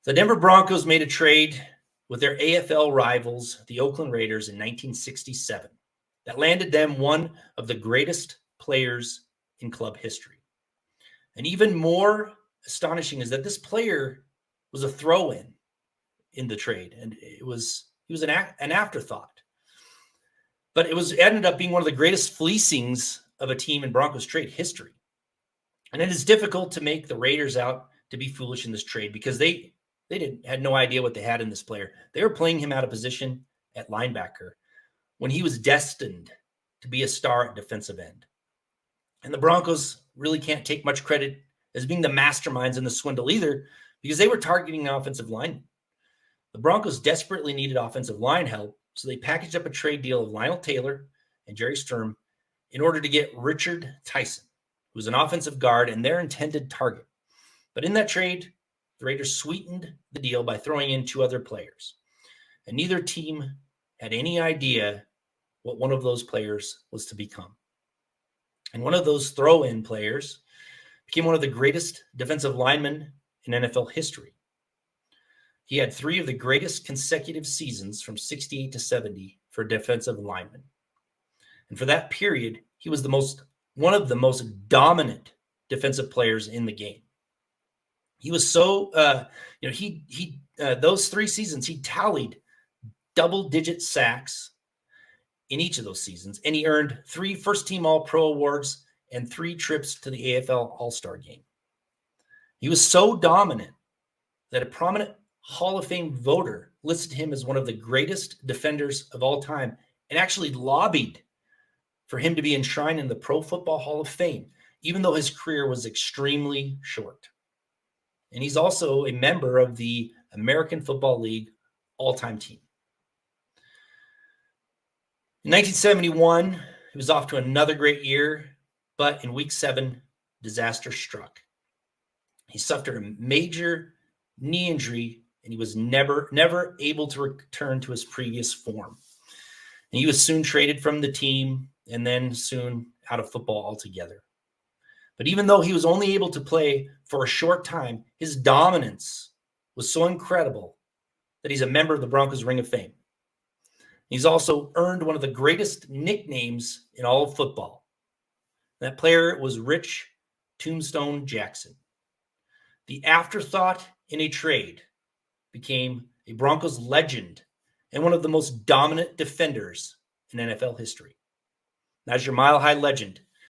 The Denver Broncos made a trade with their AFL rivals, the Oakland Raiders, in 1967 that landed them one of the greatest players in club history. And even more astonishing is that this player was a throw-in in the trade, and he was an afterthought. But it ended up being one of the greatest fleecings of a team in Broncos trade history. And it is difficult to make the Raiders out to be foolish in this trade because they had no idea what they had in this player. They were playing him out of position at linebacker when he was destined to be a star at defensive end. And the Broncos really can't take much credit as being the masterminds in the swindle either, because they were targeting an offensive lineman. The Broncos desperately needed offensive line help, so they packaged up a trade deal of Lionel Taylor and Jerry Sturm in order to get Richard Tyson, who was an offensive guard and their intended target. But in that trade, the Raiders sweetened the deal by throwing in two other players. And neither team had any idea what one of those players was to become. And one of those throw-in players became one of the greatest defensive linemen in NFL history. He had three of the greatest consecutive seasons from 68 to 70 for defensive linemen. And for that period, he was one of the most dominant defensive players in the game. He was so, those 3 seasons, he tallied double-digit sacks in each of those seasons, and he earned 3 first-team All-Pro awards and 3 trips to the AFL All-Star game. He was so dominant that a prominent Hall of Fame voter listed him as one of the greatest defenders of all time and actually lobbied for him to be enshrined in the Pro Football Hall of Fame, even though his career was extremely short. And he's also a member of the American Football League all-time team. In 1971, he was off to another great year, but in week 7, disaster struck. He suffered a major knee injury, and he was never able to return to his previous form. And he was soon traded from the team and then soon out of football altogether. But even though he was only able to play for a short time, his dominance was so incredible that he's a member of the Broncos Ring of Fame. He's also earned one of the greatest nicknames in all of football. That player was Rich Tombstone Jackson. The afterthought in a trade became a Broncos legend and one of the most dominant defenders in NFL history. That's your Mile High legend,